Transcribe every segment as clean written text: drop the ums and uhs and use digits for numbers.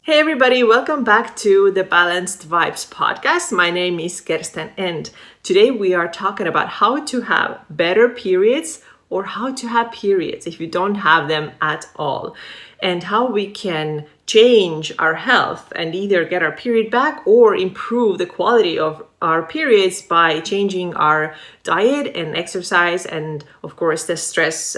Hey everybody, welcome back to the Balanced Vibes podcast. My name is Kirsten and today we are talking about how to have better periods or how to have periods if you don't have them at all, and how we can change our health and either get our period back or improve the quality of our periods by changing our diet and exercise and of course the stress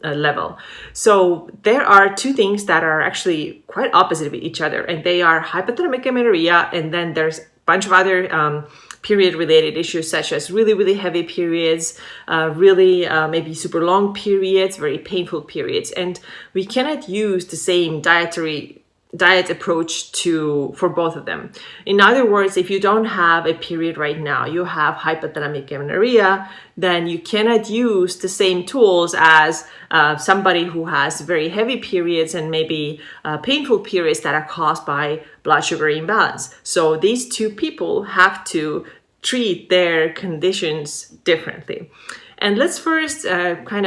level. So there are two things that are actually quite opposite of each other, and they are hypothalamic amenorrhea, and then there's a bunch of other period related issues such as really heavy periods, maybe super long periods, very painful periods, and we cannot use the same diet approach for both of them. In other words, if you don't have a period right now, you have hypothalamic amenorrhea, then you cannot use the same tools as somebody who has very heavy periods and maybe painful periods that are caused by blood sugar imbalance. So these two people have to treat their conditions differently. And let's first let's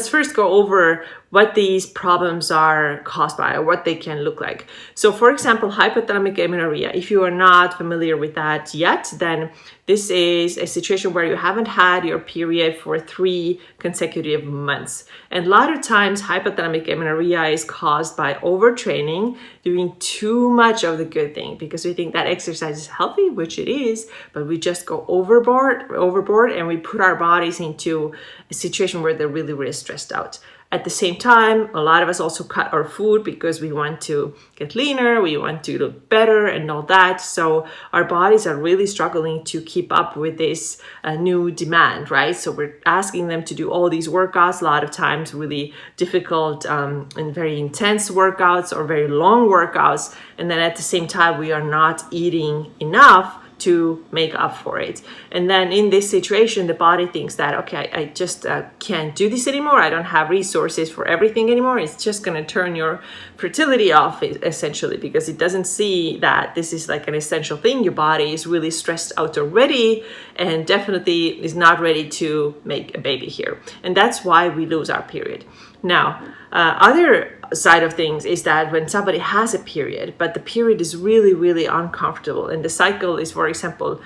first go over what these problems are caused by or what they can look like. So for example, hypothalamic amenorrhea, if you are not familiar with that yet, then this is a situation where you haven't had your period for 3 consecutive months. And a lot of times hypothalamic amenorrhea is caused by overtraining, doing too much of the good thing because we think that exercise is healthy, which it is, but we just go overboard and we put our bodies into a situation where they're really stressed out. At the same time, a lot of us also cut our food because we want to get leaner, we want to look better and all that. So our bodies are really struggling to keep up with this new demand, right? So we're asking them to do all these workouts, a lot of times really difficult and very intense workouts or very long workouts. And then at the same time, we are not eating enough to make up for it. And then in this situation, the body thinks that, okay, I just can't do this anymore. I don't have resources for everything anymore. It's just going to turn your fertility off essentially because it doesn't see that this is like an essential thing. Your body is really stressed out already and definitely is not ready to make a baby here. And that's why we lose our period. Now, other side of things is that when somebody has a period, but the period is really uncomfortable, and the cycle is, for example,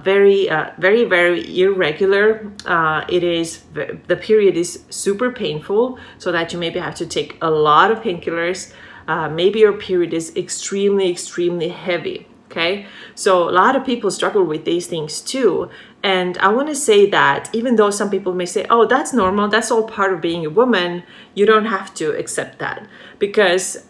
very irregular. The period is super painful, so that you maybe have to take a lot of painkillers. Maybe your period is extremely heavy. Okay, so a lot of people struggle with these things too. And I want to say that even though some people may say, oh, that's normal, that's all part of being a woman, you don't have to accept that because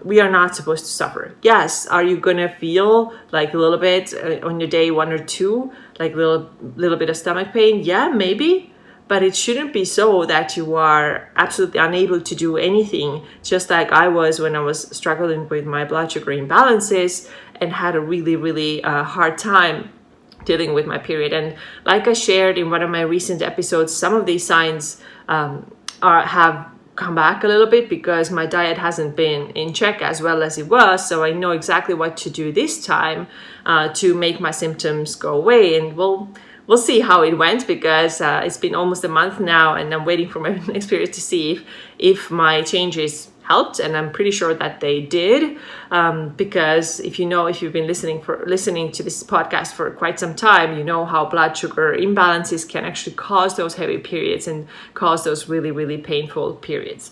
we are not supposed to suffer. Yes, are you going to feel like a little bit on your day 1 or 2, like a little bit of stomach pain? Yeah, maybe. But it shouldn't be so that you are absolutely unable to do anything, just like I was when I was struggling with my blood sugar imbalances and had a really hard time dealing with my period. And like I shared in one of my recent episodes, some of these signs have come back a little bit because my diet hasn't been in check as well as it was. So I know exactly what to do this time to make my symptoms go away. And we'll see how it went because it's been almost a month now and I'm waiting for my next period to see if my changes helped, and I'm pretty sure that they did because if you've been listening to this podcast for quite some time, you know how blood sugar imbalances can actually cause those heavy periods and cause those really painful periods.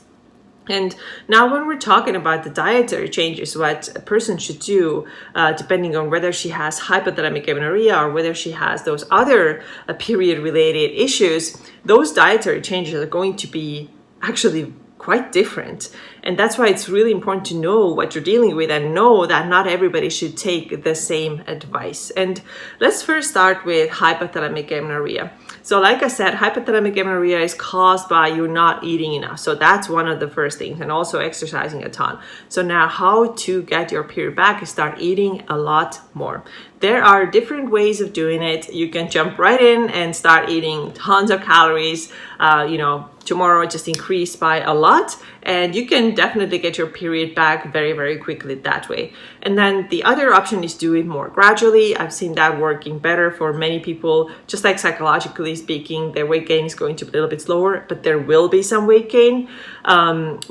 And now when we're talking about the dietary changes, what a person should do, depending on whether she has hypothalamic amenorrhea or whether she has those other period-related issues, those dietary changes are going to be actually quite different. And that's why it's really important to know what you're dealing with and know that not everybody should take the same advice. And let's first start with hypothalamic amenorrhea. So like I said, hypothalamic amenorrhea is caused by you not eating enough. So that's one of the first things, and also exercising a ton. So now how to get your period back is start eating a lot more. There are different ways of doing it. You can jump right in and start eating tons of calories, tomorrow just increase by a lot, and you can definitely get your period back very, very quickly that way. And then the other option is do it more gradually. I've seen that working better for many people. Just like psychologically speaking, their weight gain is going to be a little bit slower, but there will be some weight gain,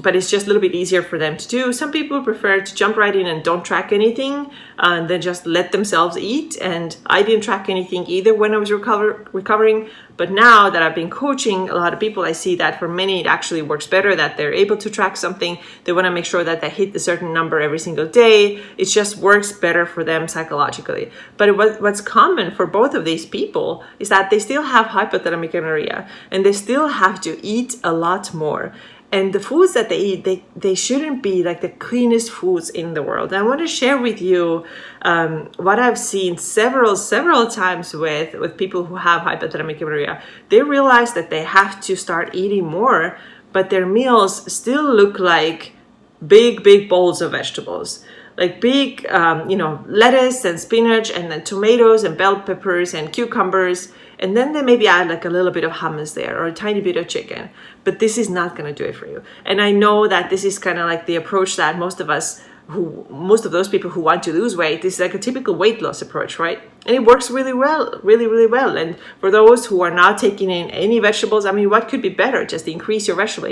but it's just a little bit easier for them to do. Some people prefer to jump right in and don't track anything, and then just let themselves eat. And I didn't track anything either when I was recovering. But now that I've been coaching a lot of people, I see that for many it actually works better, that they're able to track something. They want to make sure that they hit a certain number every single day. It just works better for them psychologically. But what's common for both of these people is that they still have hypothalamic amenorrhea, and they still have to eat a lot more. And the foods that they eat, they shouldn't be like the cleanest foods in the world. And I want to share with you what I've seen several times with people who have hypothalamic amenorrhea. They realize that they have to start eating more, but their meals still look like big bowls of vegetables. Like big, lettuce and spinach, and then tomatoes and bell peppers and cucumbers. And then they maybe add like a little bit of hummus there or a tiny bit of chicken. But this is not going to do it for you. And I know that this is kind of like the approach that most of those people who want to lose weight, this is like a typical weight loss approach, right? And it works really well, really well. And for those who are not taking in any vegetables, I mean, what could be better? Just increase your vegetable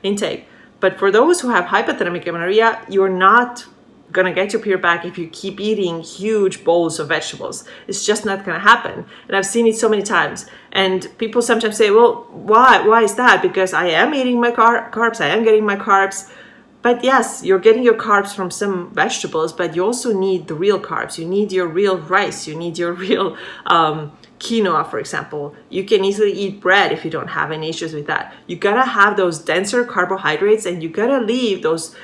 intake. But for those who have hypothalamic amenorrhea, you're not gonna get your period back if you keep eating huge bowls of vegetables. It's just not gonna happen. And I've seen it so many times. And people sometimes say, well, why is that? Because I am eating my carbs, I am getting my carbs. But yes, you're getting your carbs from some vegetables, but you also need the real carbs. You need your real rice. You need your real quinoa, for example. You can easily eat bread if you don't have any issues with that. You gotta have those denser carbohydrates, and you gotta leave those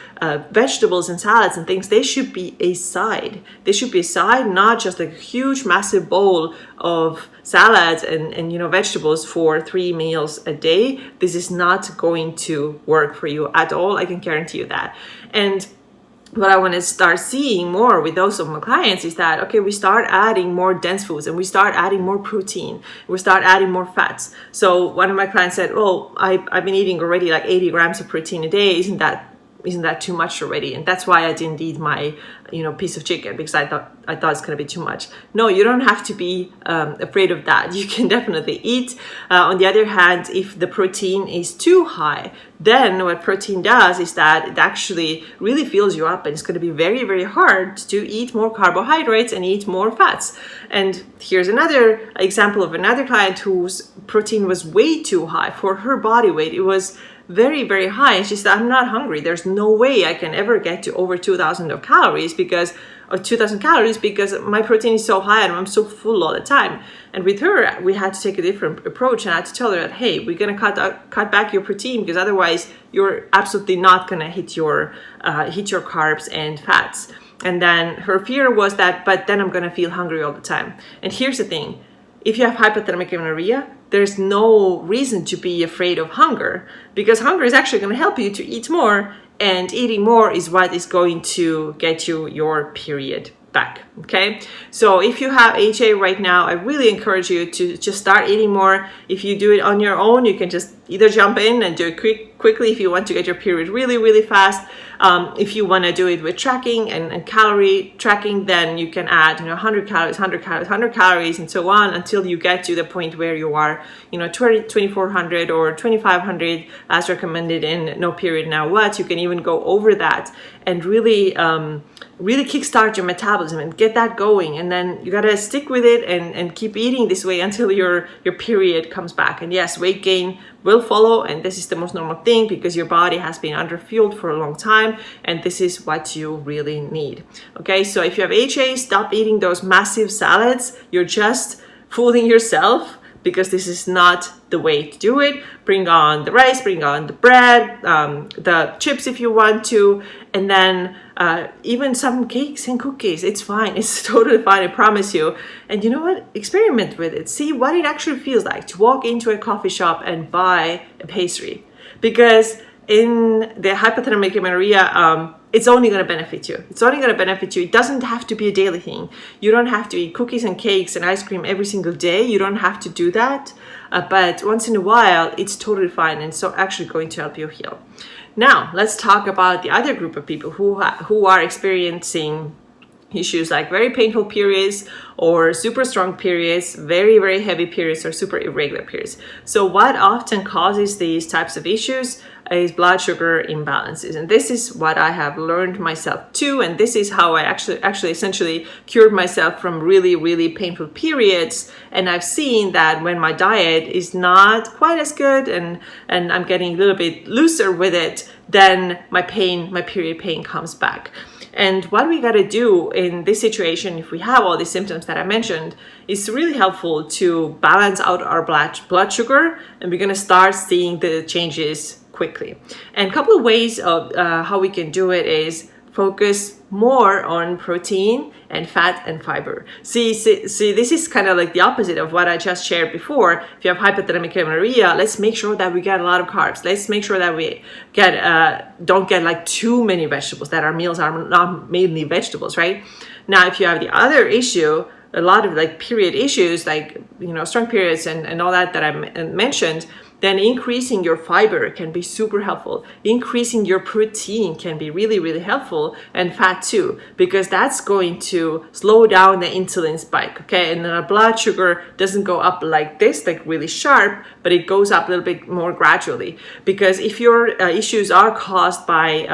vegetables and salads and things. They should be a side. They should be a side, not just a huge, massive bowl of salads and vegetables for 3 meals a day. This is not going to work for you at all. I can guarantee you that. And what I want to start seeing more with those of my clients is that, okay, we start adding more dense foods, and we start adding more protein, we start adding more fats. So one of my clients said, oh, I've been eating already like 80 grams of protein a day. Isn't that too much already? And that's why I didn't eat my piece of chicken, because I thought it's going to be too much. No, you don't have to be afraid of that. You can definitely eat. On the other hand, if the protein is too high, then what protein does is that it actually really fills you up, and it's going to be very, very hard to eat more carbohydrates and eat more fats. And here's another example of another client whose protein was way too high for her body weight. It was very, very high. And she said, I'm not hungry. There's no way I can ever get to over 2,000 calories because my protein is so high and I'm so full all the time. And with her, we had to take a different approach, and I had to tell her that, hey, we're going to cut back your protein, because otherwise you're absolutely not going to hit your carbs and fats. And then her fear was that, but then I'm going to feel hungry all the time. And here's the thing. If you have hypothalamic amenorrhea, there's no reason to be afraid of hunger, because hunger is actually going to help you to eat more, and eating more is what is going to get you your period back. Okay, so if you have HA right now, I really encourage you to just start eating more. If you do it on your own, you can just either jump in and do it quickly if you want to get your period really, really fast. If you want to do it with tracking and calorie tracking, then you can add 100 calories, 100 calories, and so on, until you get to the point where you are 2400 or 2500 as recommended in No Period Now What. You can even go over that and really kickstart your metabolism and get that going. And then you gotta stick with it and keep eating this way until your period comes back. And yes, weight gain will follow, and this is the most normal thing, because your body has been underfueled for a long time, and this is what you really need. Okay, so if you have HA, stop eating those massive salads. You're just fooling yourself, because this is not the way to do it. Bring on the rice, bring on the bread, the chips if you want to, and then even some cakes and cookies. It's fine. It's totally fine, I promise you. And you know what? Experiment with it. See what it actually feels like to walk into a coffee shop and buy a pastry. Because in the hypothalamic amenorrhea, it's only going to benefit you. It's only going to benefit you. It doesn't have to be a daily thing. You don't have to eat cookies and cakes and ice cream every single day. You don't have to do that. But once in a while, it's totally fine, and so actually going to help you heal. Now, let's talk about the other group of people who are experiencing issues like very painful periods or super strong periods, very, very heavy periods, or super irregular periods. So what often causes these types of issues is blood sugar imbalances. And this is what I have learned myself too. And this is how I actually essentially cured myself from really, really painful periods. And I've seen that when my diet is not quite as good and I'm getting a little bit looser with it, then my period pain comes back. And what we got to do in this situation, if we have all these symptoms that I mentioned, is really helpful to balance out our blood sugar, and we're going to start seeing the changes quickly. And a couple of ways of how we can do it is focus more on protein and fat and fiber. See, this is kind of like the opposite of what I just shared before. If you have hypothalamic amenorrhea, let's make sure that we get a lot of carbs. Let's make sure that we don't get like too many vegetables, that our meals are not mainly vegetables, right? Now, if you have the other issue, a lot of like period issues, like, strong periods and all that I mentioned, then increasing your fiber can be super helpful. Increasing your protein can be really, really helpful, and fat too, because that's going to slow down the insulin spike, okay? And then our blood sugar doesn't go up like this, like really sharp, but it goes up a little bit more gradually. Because if your issues are caused by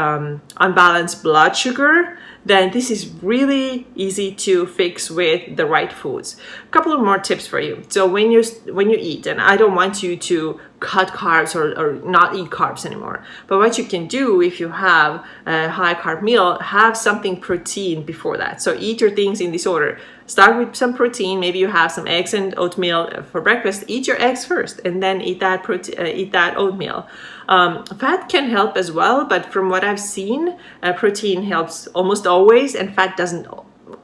unbalanced blood sugar, then this is really easy to fix with the right foods. A couple of more tips for you. So when you eat, and I don't want you to cut carbs or not eat carbs anymore, but what you can do if you have a high carb meal, have something protein before that. So eat your things in this order. Start with some protein. Maybe you have some eggs and oatmeal for breakfast. Eat your eggs first, and then eat that oatmeal. Fat can help as well, but from what I've seen, protein helps almost always, and fat doesn't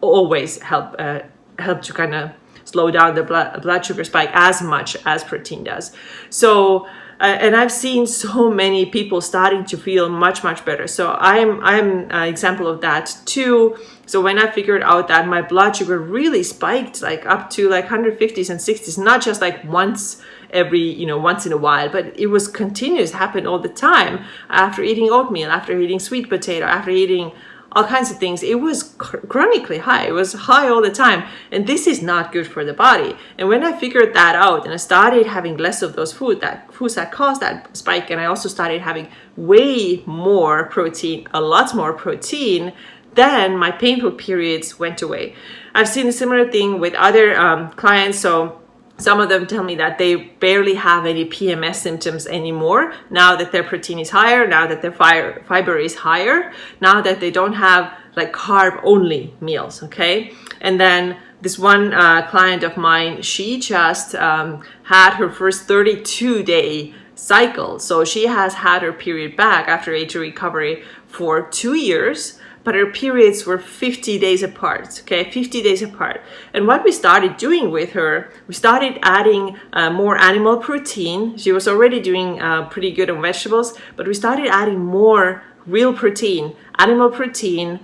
always help to kind of slow down the blood sugar spike as much as protein does. So, and I've seen so many people starting to feel much, much better. So I'm an example of that too. So when I figured out that my blood sugar really spiked like up to like 150s and 60s, not just like once in a while, but it was continuous, happened all the time. After eating oatmeal, after eating sweet potato, after eating all kinds of things, it was chronically high. It was high all the time, and this is not good for the body. And when I figured that out and I started having less of those foods that caused that spike, and I also started having way more protein, a lot more protein, then my painful periods went away. I've seen a similar thing with other clients. So some of them tell me that they barely have any PMS symptoms anymore now that their protein is higher, now that their fiber is higher, now that they don't have like carb only meals, okay? And then this one client of mine, she just had her first 32-day cycle. So she has had her period back after HA recovery for 2 years, but her periods were 50 days apart, okay, 50 days apart. And what we started doing with her, we started adding more animal protein. She was already doing pretty good on vegetables, but we started adding more real protein, animal protein,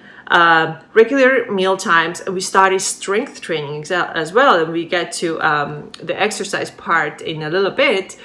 regular meal times, and we started strength training as well. And we get to the exercise part in a little bit.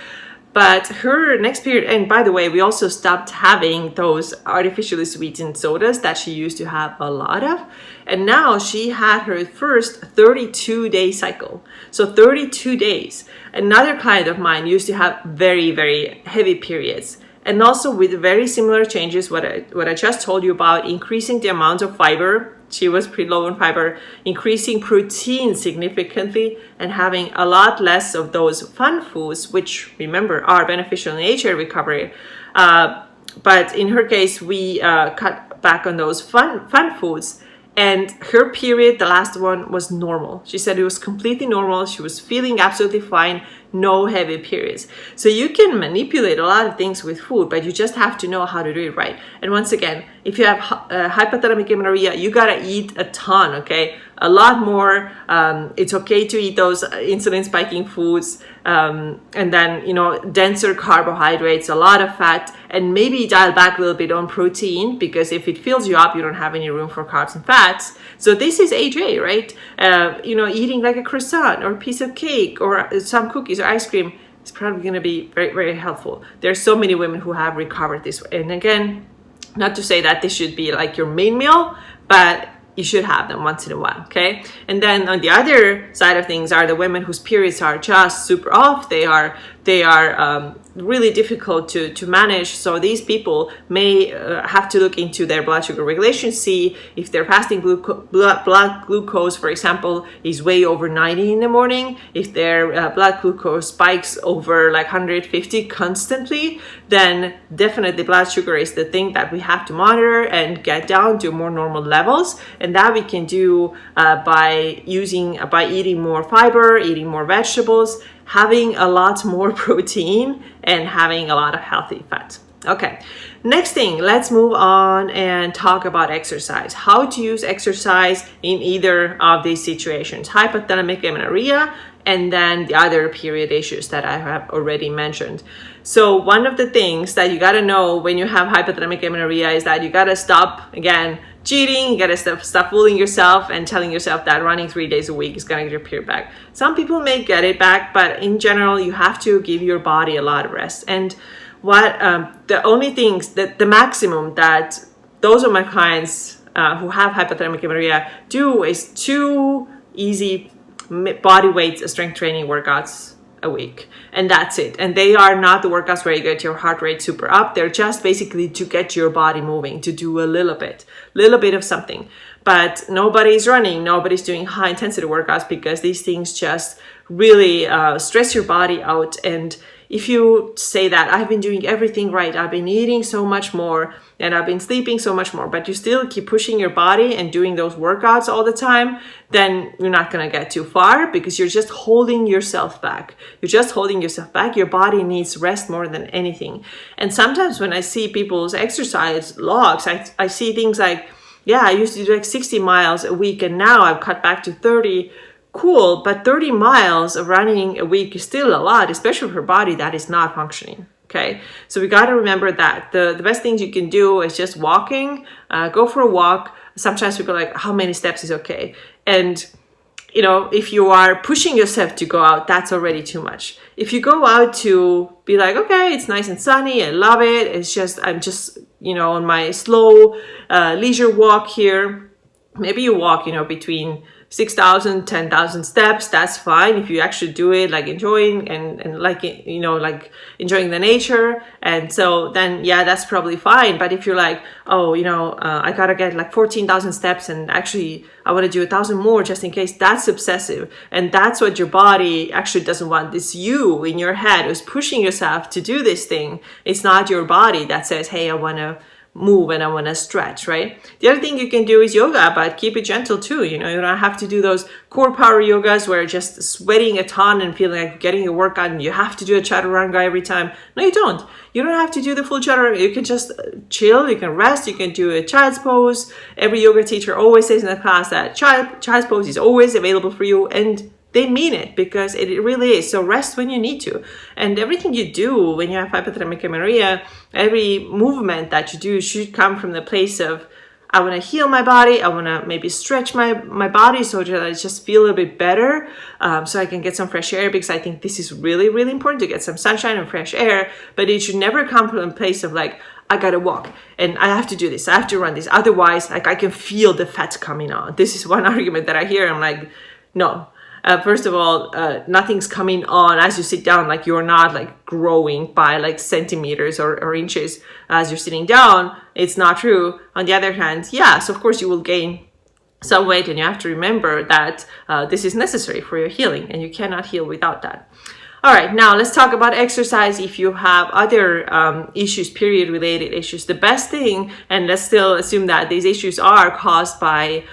But her next period, and by the way, we also stopped having those artificially sweetened sodas that she used to have a lot of. And now she had her first 32-day cycle. So 32 days. Another client of mine used to have very, very heavy periods. And also with very similar changes, what I just told you about, increasing the amount of fiber. She was pretty low in fiber, increasing protein significantly, and having a lot less of those fun foods, which remember are beneficial in HA recovery. But in her case, we cut back on those fun foods. And her period, the last one, was normal. She said it was completely normal. She was feeling absolutely fine, no heavy periods. So you can manipulate a lot of things with food, but you just have to know how to do it right. And once again, if you have hypothalamic amenorrhea, you gotta eat a ton, okay? a lot more. It's okay to eat those insulin spiking foods, and then, you know, denser carbohydrates, a lot of fat, and maybe dial back a little bit on protein, because if it fills you up, you don't have any room for carbs and fats. So this is AJ, right? You know, eating like a croissant or a piece of cake or some cookies or ice cream is probably going to be very, very helpful. There's so many women who have recovered this way. And again, not to say that this should be like your main meal, but you should have them once in a while, okay? And then on the other side of things are the women whose periods are just super off. They are really difficult to manage. So these people may have to look into their blood sugar regulation, see if their fasting blood glucose, for example, is way over 90 in the morning. If their blood glucose spikes over like 150 constantly, then definitely blood sugar is the thing that we have to monitor and get down to more normal levels. And that we can do by eating more fiber, eating more vegetables, having a lot more protein, and having a lot of healthy fat. Okay, next thing, let's move on and talk about exercise. How to use exercise in either of these situations, hypothalamic amenorrhea and then the other period issues that I have already mentioned. So one of the things that you got to know when you have hypothalamic amenorrhea is that you got to stop, again, cheating. You gotta stop fooling yourself and telling yourself that running 3 days a week is gonna get your period back. Some people may get it back, but in general, you have to give your body a lot of rest. And what the only things that the maximum that those of my clients who have hypothalamic amenorrhea do is 2 easy body weight strength training workouts a week, and that's it. And they are not the workouts where you get your heart rate super up. They're just basically to get your body moving, to do a little bit of something. But nobody's running, nobody's doing high intensity workouts, because these things just really stress your body out. And if you say that I've been doing everything right, I've been eating so much more and I've been sleeping so much more, but you still keep pushing your body and doing those workouts all the time, then you're not going to get too far, because you're just holding yourself back. Your body needs rest more than anything. And sometimes when I see people's exercise logs, I see things like, yeah, I used to do like 60 miles a week and now I've cut back to 30. Cool, but 30 miles of running a week is still a lot, especially for a body that is not functioning. Okay, so we got to remember that the best things you can do is just walking. Go for a walk. Sometimes people are like, how many steps is okay? And you know, if you are pushing yourself to go out, that's already too much. If you go out to be like, okay, it's nice and sunny, I love it. I'm just, you know, on my slow leisure walk here. Maybe you walk, you know, between 6,000, 10,000 steps, that's fine. If you actually do it, like enjoying and like, you know, like enjoying the nature. And so then, yeah, that's probably fine. But if you're like, oh, you know, I gotta get like 14,000 steps and actually I want to do 1,000 more just in case, that's obsessive. And that's what your body actually doesn't want. This you in your head who's pushing yourself to do this thing. It's not your body that says, hey, I want to move and I want to stretch, right? The other thing you can do is yoga, but keep it gentle too. You know, you don't have to do those core power yogas where you're just sweating a ton and feeling like getting a workout and you have to do a chaturanga every time. No, you don't. You don't have to do the full chaturanga. You can just chill, you can rest, you can do a child's pose. Every yoga teacher always says in the class that child's pose is always available for you, and they mean it, because it really is. So rest when you need to. And everything you do when you have hypothalamic amenorrhea, every movement that you do should come from the place of, I want to heal my body. I want to maybe stretch my body so that I just feel a little bit better, so I can get some fresh air, because I think this is really, really important to get some sunshine and fresh air. But it should never come from a place of like, I gotta walk and I have to do this, I have to run this. Otherwise, like I can feel the fat coming on. This is one argument that I hear. I'm like, no. First of all, nothing's coming on as you sit down. Like you're not like growing by like centimeters or inches as you're sitting down. It's not true. On the other hand, yes, of course you will gain some weight, and you have to remember that this is necessary for your healing, and you cannot heal without that. All right, now let's talk about exercise. If you have other issues, period related issues, the best thing, and let's still assume that these issues are caused by,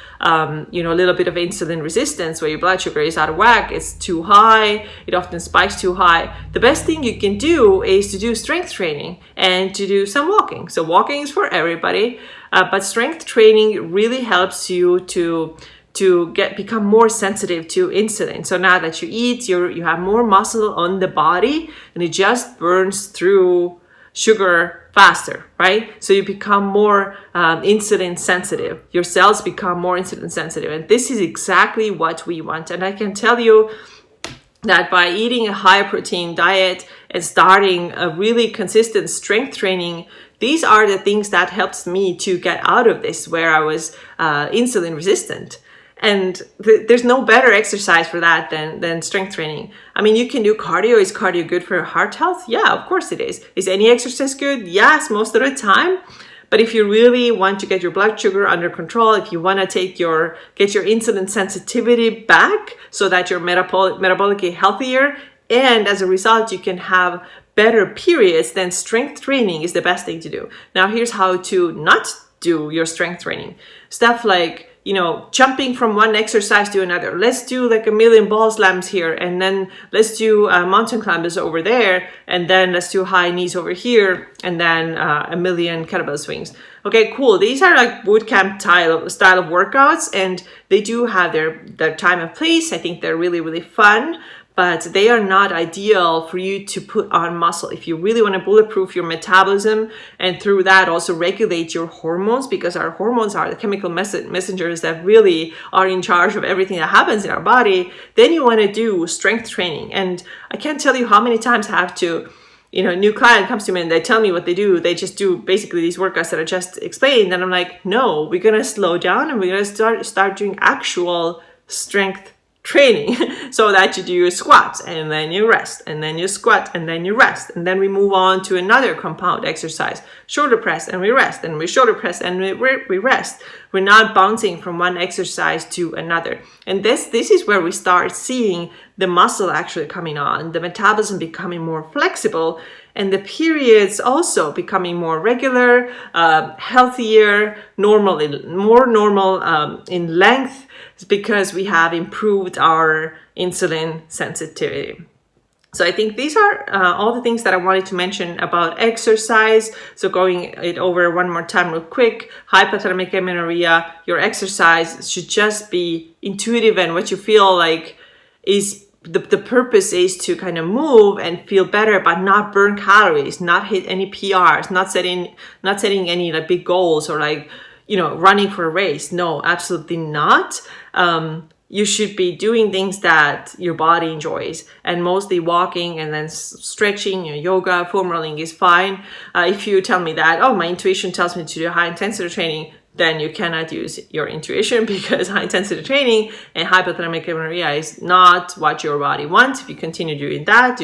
you know, a little bit of insulin resistance where your blood sugar is out of whack, it's too high, it often spikes too high. The best thing you can do is to do strength training and to do some walking. So walking is for everybody, but strength training really helps you to to become more sensitive to insulin. So now that you eat, you have more muscle on the body, and it just burns through sugar faster, right? So you become more insulin sensitive. Your cells become more insulin sensitive, and this is exactly what we want. And I can tell you that by eating a high protein diet and starting a really consistent strength training, these are the things that helps me to get out of this, where I was insulin resistant. And there's no better exercise for that than strength training. I mean, you can do cardio. Is cardio good for heart health? Yeah, of course it is. Is any exercise good? Yes, most of the time. But if you really want to get your blood sugar under control, if you want to get your insulin sensitivity back so that you're metabolically healthier, and as a result, you can have better periods, then strength training is the best thing to do. Now, here's how to not do your strength training. Stuff like, jumping from one exercise to another. Let's do like 1,000,000 ball slams here, and then let's do mountain climbers over there, and then let's do high knees over here, and then 1,000,000 kettlebell swings. Okay, cool. These are like boot camp style of workouts, and they do have their time and place. I think they're really, really fun, but they are not ideal for you to put on muscle. If you really want to bulletproof your metabolism and through that also regulate your hormones, because our hormones are the chemical messengers that really are in charge of everything that happens in our body, then you want to do strength training. And I can't tell you how many times I have to, a new client comes to me and they tell me what they do. They just do basically these workouts that I just explained. And I'm like, no, we're going to slow down and we're going to start doing actual strength training so that you do your squats and then you rest and then you squat and then you rest, and then we move on to another compound exercise, shoulder press, and we rest, and we shoulder press and we rest. We're not bouncing from one exercise to another. And this is where we start seeing the muscle actually coming on, the metabolism becoming more flexible, and the periods also becoming more regular, healthier, more normal in length, because we have improved our insulin sensitivity. So I think these are all the things that I wanted to mention about exercise. So going it over one more time real quick: hypothalamic amenorrhea, your exercise should just be intuitive, and what you feel like is the purpose is to kind of move and feel better, but not burn calories, not hit any PRs, not setting any like big goals or like, running for a race. No, absolutely not. You should be doing things that your body enjoys, and mostly walking and then stretching, yoga, foam rolling is fine. If you tell me that, my intuition tells me to do high intensity training, then you cannot use your intuition, because high intensity training and hypothalamic amenorrhea is not what your body wants. If you continue doing that,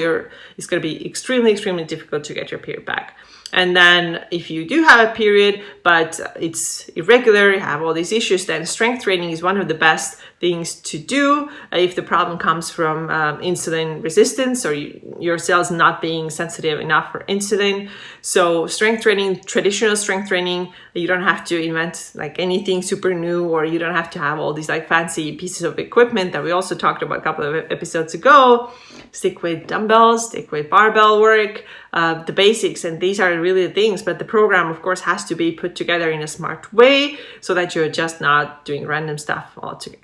it's going to be extremely, extremely difficult to get your period back. And then if you do have a period, but it's irregular, you have all these issues, then strength training is one of the best things to do if the problem comes from insulin resistance or your cells not being sensitive enough for insulin. So strength training, traditional strength training, you don't have to invent like anything super new, or you don't have to have all these like fancy pieces of equipment that we also talked about a couple of episodes ago. Stick with dumbbells, stick with barbell work, the basics, and these are really the things. But the program, of course, has to be put together in a smart way so that you're just not doing random stuff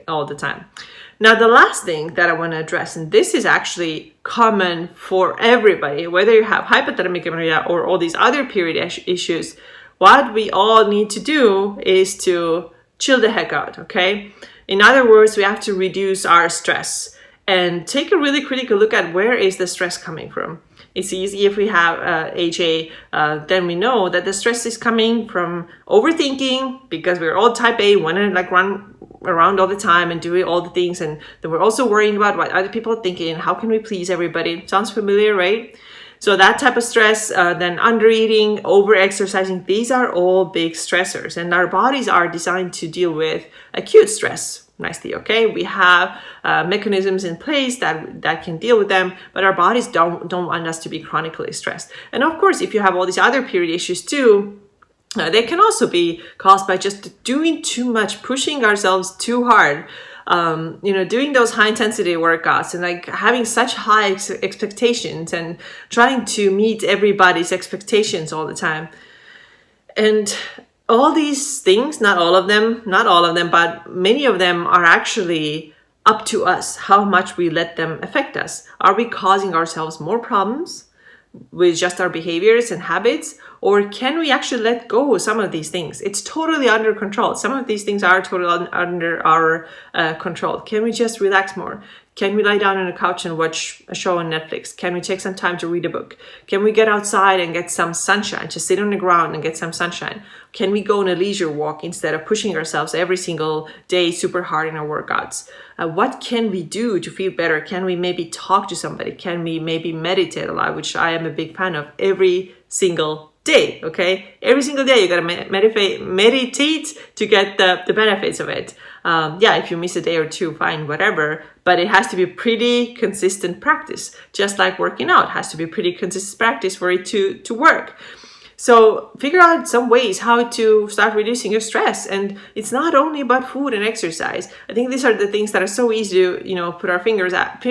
all the time. Now, the last thing that I want to address, and this is actually common for everybody, whether you have hypothalamic amenorrhea or all these other period issues, what we all need to do is to chill the heck out, okay? In other words, we have to reduce our stress and take a really critical look at where is the stress coming from. It's easy if we have HA, then we know that the stress is coming from overthinking, because we're all type A, want to like run around all the time and do all the things, and then we're also worrying about what other people are thinking. How can we please everybody? Sounds familiar, right? So that type of stress, then under-eating, over-exercising, these are all big stressors, and our bodies are designed to deal with acute stress nicely, okay? We have mechanisms in place that can deal with them, but our bodies don't want us to be chronically stressed. And of course, if you have all these other period issues too, they can also be caused by just doing too much, pushing ourselves too hard, doing those high intensity workouts and like having such high expectations and trying to meet everybody's expectations all the time. And all these things, not all of them, but many of them are actually up to us, how much we let them affect us. Are we causing ourselves more problems with just our behaviors and habits, or can we actually let go of some of these things? It's totally under control. Some of these things are totally under our control. Can we just relax more? Can we lie down on a couch and watch a show on Netflix? Can we take some time to read a book? Can we get outside and get some sunshine, just sit on the ground and get some sunshine? Can we go on a leisure walk instead of pushing ourselves every single day super hard in our workouts? What can we do to feel better? Can we maybe talk to somebody? Can we maybe meditate a lot, which I am a big fan of, every single day, okay? Every single day you gotta meditate to get the benefits of it. Yeah, if you miss a day or two, fine, whatever, but it has to be pretty consistent practice. Just like working out has to be pretty consistent practice for it to work. So figure out some ways how to start reducing your stress. And it's not only about food and exercise. I think these are the things that are so easy to, put our finger at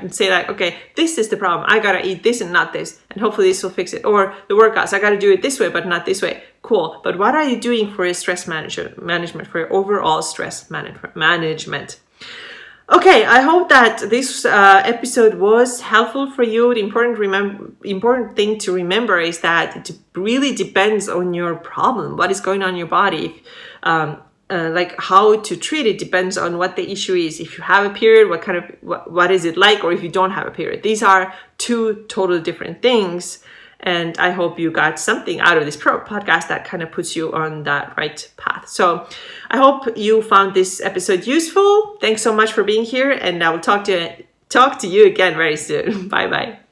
and say like, okay, this is the problem. I gotta eat this and not this. And hopefully this will fix it. Or the workouts, I gotta do it this way, but not this way. Cool. But what are you doing for your stress management, for your overall stress management? Okay, I hope that this episode was helpful for you. The important thing to remember is that it really depends on your problem, what is going on in your body. Like how to treat it depends on what the issue is. If you have a period, what is it like, or if you don't have a period. These are two totally different things. And I hope you got something out of this podcast that kind of puts you on that right path. So I hope you found this episode useful. Thanks so much for being here. And I will talk to you again very soon. Bye-bye.